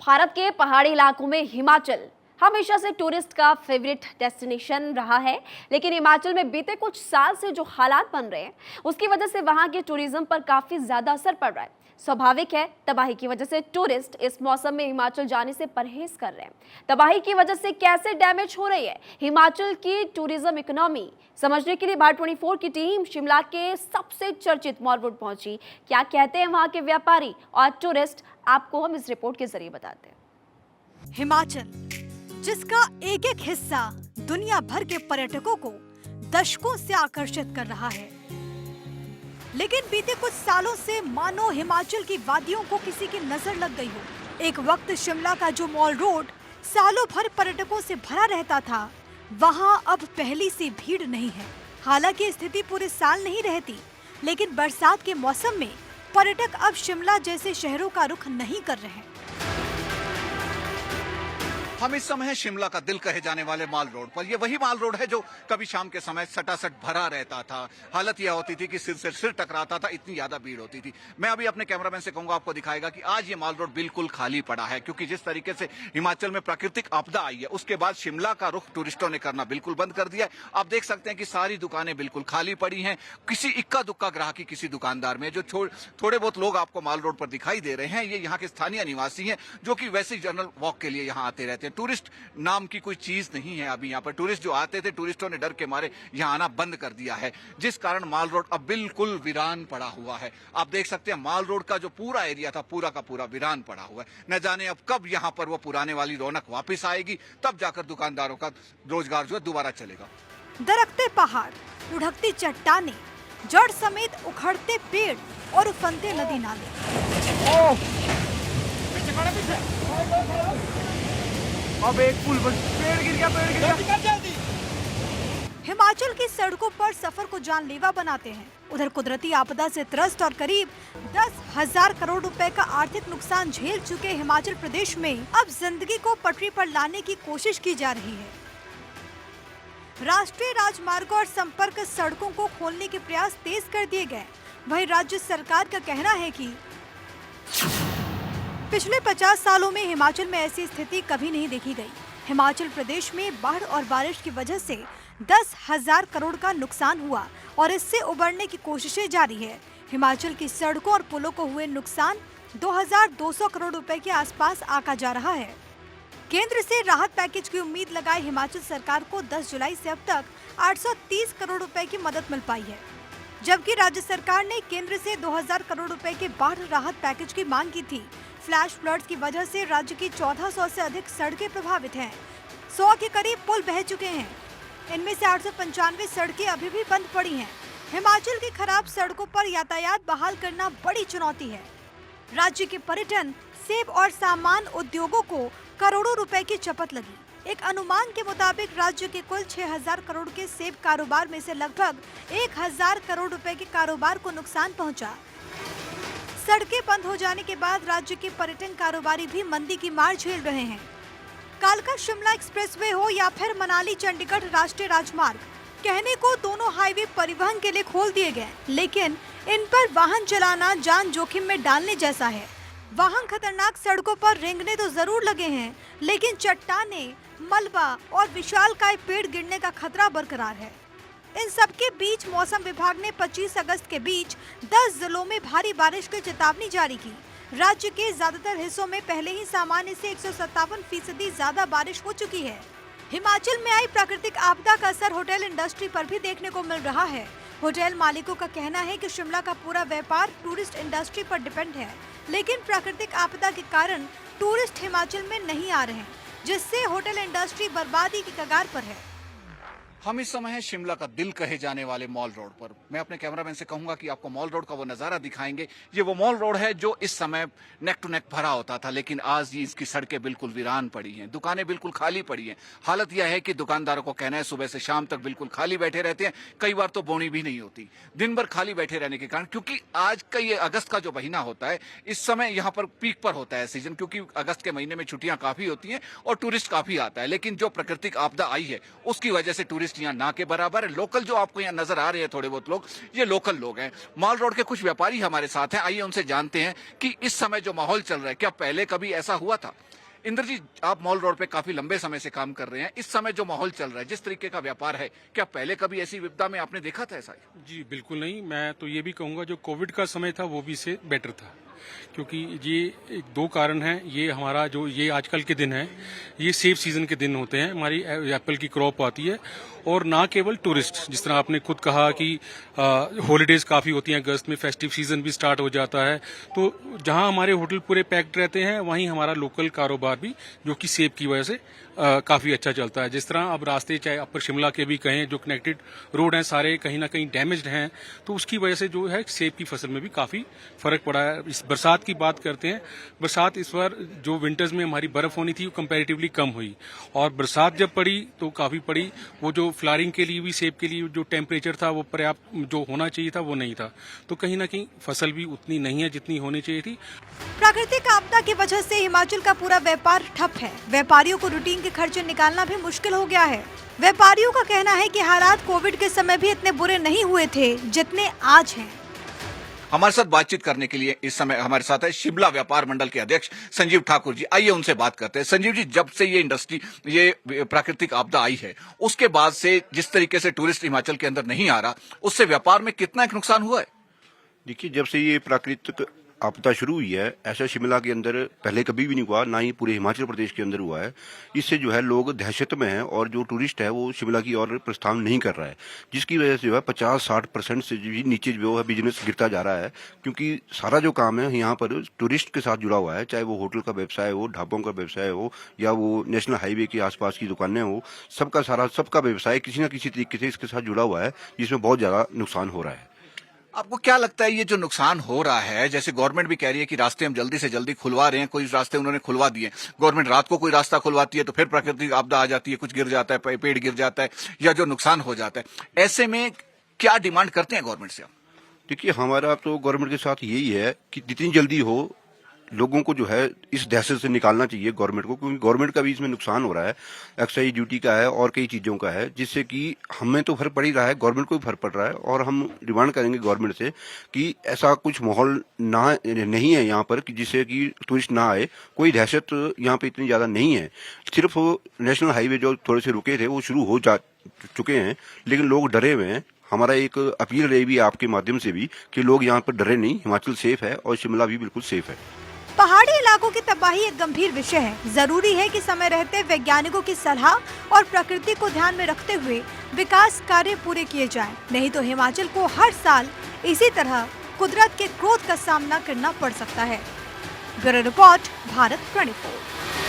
भारत के पहाड़ी इलाकों में हिमाचल हमेशा से टूरिस्ट का फेवरेट डेस्टिनेशन रहा है, लेकिन हिमाचल में बीते कुछ साल से जो हालात बन रहे हैं उसकी वजह से वहां के टूरिज्म पर काफी ज्यादा असर पड़ रहा है। स्वाभाविक है, तबाही की वजह से टूरिस्ट इस मौसम में हिमाचल जाने से परहेज कर रहे हैं। तबाही की वजह से कैसे डैमेज हो रही है हिमाचल की टूरिज्म इकोनॉमी, समझने के लिए भारत 24 की टीम शिमला के सबसे चर्चित मॉल रोड पहुंची। क्या कहते हैं वहां के व्यापारी और टूरिस्ट, आपको हम इस रिपोर्ट के जरिए बताते हैं। हिमाचल, जिसका एक एक हिस्सा दुनिया भर के पर्यटकों को दशकों से आकर्षित कर रहा है, लेकिन बीते कुछ सालों से मानो हिमाचल की वादियों को किसी की नजर लग गई हो। एक वक्त शिमला का जो मॉल रोड सालों भर पर्यटकों से भरा रहता था, वहां अब पहली सी भीड़ नहीं है। हालांकि स्थिति पूरे साल नहीं रहती, लेकिन बरसात के मौसम में पर्यटक अब शिमला जैसे शहरों का रुख नहीं कर रहे हैं। हम इस समय शिमला का दिल कहे जाने वाले माल रोड पर। ये वही माल रोड है जो कभी शाम के समय सटासट भरा रहता था। हालत यह होती थी कि सिर से सिर टकराता था, इतनी ज्यादा भीड़ होती थी। मैं अभी अपने कैमरामैन से कहूंगा, आपको दिखाएगा कि आज ये माल रोड बिल्कुल खाली पड़ा है, क्योंकि जिस तरीके से हिमाचल में प्राकृतिक आपदा आई है उसके बाद शिमला का रुख टूरिस्टों ने करना बिल्कुल बंद कर दिया है। आप देख सकते हैं कि सारी दुकानें बिल्कुल खाली पड़ी हैं। किसी इक्का दुक्का ग्राहकी किसी दुकानदार में, जो थोड़े बहुत लोग आपको माल रोड पर दिखाई दे रहे हैं, ये यहाँ के स्थानीय निवासी हैं जो कि वैसे ही जनरल वॉक के लिए यहाँ आते रहते हैं। टूरिस्ट नाम की कोई चीज नहीं है अभी यहाँ पर। टूरिस्ट जो आते थे, टूरिस्टों ने डर के मारे यहाँ आना बंद कर दिया है, जिस कारण माल रोड अब बिल्कुल वीरान पड़ा हुआ है। आप देख सकते हैं माल रोड का जो पूरा एरिया था, पूरा का पूरा वीरान पड़ा हुआ है। न जाने अब कब यहाँ पर वो पुराने वाली रौनक वापस आएगी, तब जाकर दुकानदारों का रोजगार जो है दोबारा चलेगा। दरख्ते पहाड़, लुढ़कती चट्टानें, जड़ समेत उखड़ते पेड़ और उफनते नदी नाले। अब एक पुल पर पेड़ गिर गया। हिमाचल की सड़कों पर सफर को जानलेवा बनाते हैं। उधर कुदरती आपदा से त्रस्त और करीब 10,000 करोड़ रुपए का आर्थिक नुकसान झेल चुके हिमाचल प्रदेश में अब जिंदगी को पटरी पर लाने की कोशिश की जा रही है। राष्ट्रीय राजमार्गों और संपर्क सड़कों को खोलने के प्रयास तेज कर दिए गए। वहीं राज्य सरकार का कहना है कि पिछले 50 सालों में हिमाचल में ऐसी स्थिति कभी नहीं देखी गई। हिमाचल प्रदेश में बाढ़ और बारिश की वजह से 10,000 करोड़ का नुकसान हुआ और इससे उबरने की कोशिशें जारी है। हिमाचल की सड़कों और पुलों को हुए नुकसान 2,200 करोड़ रुपए के आसपास आका जा रहा है। केंद्र से राहत पैकेज की उम्मीद लगाए हिमाचल सरकार को 10 जुलाई से अब तक 830 करोड़ रुपए की मदद मिल पाई है, जबकि राज्य सरकार ने केंद्र से 2,000 करोड़ रुपए के बाढ़ राहत पैकेज की मांग की थी। फ्लैश फ्लड्स की वजह से राज्य की 1400 से अधिक सड़कें प्रभावित हैं। 100 के करीब पुल बह चुके हैं। इनमें से 895 सड़कें अभी भी बंद पड़ी हैं। हिमाचल की खराब सड़कों पर यातायात बहाल करना बड़ी चुनौती है। राज्य के पर्यटन, सेब और सामान उद्योगों को करोड़ों रुपए की चपत लगी। एक अनुमान के मुताबिक राज्य के कुल 6,000 करोड़ के सेब कारोबार में से लगभग 1,000 करोड़ रुपए के कारोबार को नुकसान पहुंचा। सड़कें बंद हो जाने के बाद राज्य के पर्यटन कारोबारी भी मंदी की मार झेल रहे हैं। कालका शिमला एक्सप्रेसवे हो या फिर मनाली चंडीगढ़ राष्ट्रीय राजमार्ग, कहने को दोनों हाईवे परिवहन के लिए खोल दिए गए, लेकिन इन पर वाहन चलाना जान जोखिम में डालने जैसा है। वाहन खतरनाक सड़कों पर रेंगने तो जरूर लगे हैं, लेकिन चट्टानें, मलबा और विशालकाय पेड़ गिरने का खतरा बरकरार है। इन सब के बीच मौसम विभाग ने 25 अगस्त के बीच 10 जिलों में भारी बारिश की चेतावनी जारी की। राज्य के ज्यादातर हिस्सों में पहले ही सामान्य से 157% ज्यादा बारिश हो चुकी है। हिमाचल में आई प्राकृतिक आपदा का असर होटल इंडस्ट्री पर भी देखने को मिल रहा है। होटल मालिकों का कहना है कि शिमला का पूरा व्यापार टूरिस्ट इंडस्ट्री पर डिपेंड है, लेकिन प्राकृतिक आपदा के कारण टूरिस्ट हिमाचल में नहीं आ रहे हैं, जिससे होटल इंडस्ट्री बर्बादी की कगार पर है। हम इस समय हैं शिमला का दिल कहे जाने वाले मॉल रोड पर। मैं अपने कैमरामैन से कहूंगा कि आपको मॉल रोड का वो नजारा दिखाएंगे। ये वो मॉल रोड है जो इस समय नेक टू नेक भरा होता था, लेकिन आज ये इसकी सड़कें बिल्कुल वीरान पड़ी हैं, दुकानें बिल्कुल खाली पड़ी हैं। हालत यह है कि दुकानदारों को कहना है सुबह से शाम तक बिल्कुल खाली बैठे रहते हैं, कई बार तो बोनी भी नहीं होती। दिन भर खाली बैठे रहने के कारण, क्योंकि आज का ये अगस्त का जो महीना होता है, इस समय यहाँ पर पीक पर होता है सीजन, क्योंकि अगस्त के महीने में छुट्टियां काफी होती हैं और टूरिस्ट काफी आता है। लेकिन जो प्राकृतिक आपदा आई है उसकी वजह से टूरिस्ट टूरिस्ट यहाँ ना के बराबर है। लोकल जो आपको यहाँ नजर आ रहे हैं थोड़े बहुत लोग, ये लोकल लोग हैं। माल रोड के कुछ व्यापारी हमारे साथ हैं, आइए उनसे जानते हैं कि इस समय जो माहौल चल रहा है क्या पहले कभी ऐसा हुआ था। इंद्र जी, आप मॉल रोड पे काफी लंबे समय से काम कर रहे हैं, इस समय जो माहौल चल रहा है, जिस तरीके का व्यापार है, क्या पहले कभी ऐसी विपदा में आपने देखा था ऐसा? जी बिल्कुल नहीं। मैं तो ये भी कहूंगा जो कोविड का समय था वो भी से बेटर था, क्योंकि ये दो कारण हैं। ये हमारा जो ये आजकल के दिन है, ये सेफ सीजन के दिन होते हैं, हमारी एप्पल की क्रॉप आती है। और ना केवल टूरिस्ट, जिस तरह आपने खुद कहा कि हॉलीडेज काफ़ी होती हैं, अगस्त में फेस्टिव सीजन भी स्टार्ट हो जाता है, तो जहां हमारे होटल पूरे पैक्ड रहते हैं वहीं हमारा लोकल कारोबार भी, जो कि सेब की वजह से काफ़ी अच्छा चलता है। जिस तरह अब रास्ते चाहे अपर शिमला के भी कहें, जो कनेक्टेड रोड हैं सारे कहीं ना कहीं डैमेज्ड हैं, तो उसकी वजह से जो है सेब की फसल में भी काफ़ी फर्क पड़ा है। इस बरसात की बात करते हैं, बरसात इस बार जो विंटर्स में हमारी बर्फ होनी थी वो कंपैरेटिवली कम हुई, और बरसात जब पड़ी तो काफ़ी पड़ी। वो जो फ्लावरिंग के लिए भी, सेब के लिए जो टेम्परेचर था वो पर्याप्त जो होना चाहिए था वो नहीं था, तो कहीं ना कहीं फसल भी उतनी नहीं है जितनी होनी चाहिए थी। प्राकृतिक आपदा की वजह से हिमाचल का पूरा व्यापार ठप है। व्यापारियों को रूटीन के खर्चे निकालना भी मुश्किल हो गया है। व्यापारियों का कहना है कि हालात कोविड के समय भी इतने बुरे नहीं हुए थे जितने आज हैं। हमारे साथ बातचीत करने के लिए इस समय हमारे साथ है शिमला व्यापार मंडल के अध्यक्ष संजीव ठाकुर जी। आइए उनसे बात करते हैं। संजीव जी, जब से ये इंडस्ट्री, ये प्राकृतिक आपदा आई है, उसके बाद से जिस तरीके से टूरिस्ट हिमाचल के अंदर नहीं आ रहा, उससे व्यापार में कितना एक नुकसान हुआ है? देखिए, जब से ये प्राकृतिक आपदा शुरू हुई है, ऐसा शिमला के अंदर पहले कभी भी नहीं हुआ, ना ही पूरे हिमाचल प्रदेश के अंदर हुआ है। इससे जो है लोग दहशत में हैं और जो टूरिस्ट है वो शिमला की ओर प्रस्थान नहीं कर रहा है, जिसकी वजह से जो है 50-60% से भी नीचे जो है बिजनेस गिरता जा रहा है। क्योंकि सारा जो काम है यहाँ पर टूरिस्ट के साथ जुड़ा हुआ है, चाहे वो होटल का व्यवसाय हो, ढाबों का व्यवसाय हो, या वो नेशनल हाईवे के आसपास की दुकानें हो, सबका व्यवसाय किसी न किसी तरीके से इसके साथ जुड़ा हुआ है, जिसमें बहुत ज्यादा नुकसान हो रहा है। आपको क्या लगता है ये जो नुकसान हो रहा है, जैसे गवर्नमेंट भी कह रही है कि रास्ते हम जल्दी से जल्दी खुलवा रहे हैं, कोई रास्ते उन्होंने खुलवा दिए, गवर्नमेंट रात को कोई रास्ता खुलवाती है तो फिर प्राकृतिक आपदा आ जाती है, कुछ गिर जाता है, पेड़ गिर जाता है या जो नुकसान हो जाता है, ऐसे में क्या डिमांड करते हैं गवर्नमेंट से आप? देखिए, हमारा तो गवर्नमेंट के साथ यही है कि जितनी जल्दी हो लोगों को जो है इस दहशत से निकालना चाहिए गवर्नमेंट को, क्योंकि गवर्नमेंट का भी इसमें नुकसान हो रहा है, एक्साइज ड्यूटी का है और कई चीजों का है, जिससे कि हमें तो फर्क पड़ ही रहा है, गवर्नमेंट को भी फर्क पड़ रहा है। और हम डिमांड करेंगे गवर्नमेंट से कि ऐसा कुछ माहौल नहीं है यहाँ पर कि जिससे कि टूरिस्ट ना आए। कोई दहशत यहाँ पे इतनी ज्यादा नहीं है, सिर्फ नेशनल हाईवे जो थोड़े से रुके थे वो शुरू हो जा चुके हैं, लेकिन लोग डरे हुए हैं। हमारा एक अपील रहेगी आपके माध्यम से भी कि लोग यहाँ पर डरे नहीं, हिमाचल सेफ है और शिमला भी बिल्कुल सेफ है। पहाड़ी इलाकों की तबाही एक गंभीर विषय है। जरूरी है कि समय रहते वैज्ञानिकों की सलाह और प्रकृति को ध्यान में रखते हुए विकास कार्य पूरे किए जाएं, नहीं तो हिमाचल को हर साल इसी तरह कुदरत के क्रोध का सामना करना पड़ सकता है। Bureau report, Bharat 24।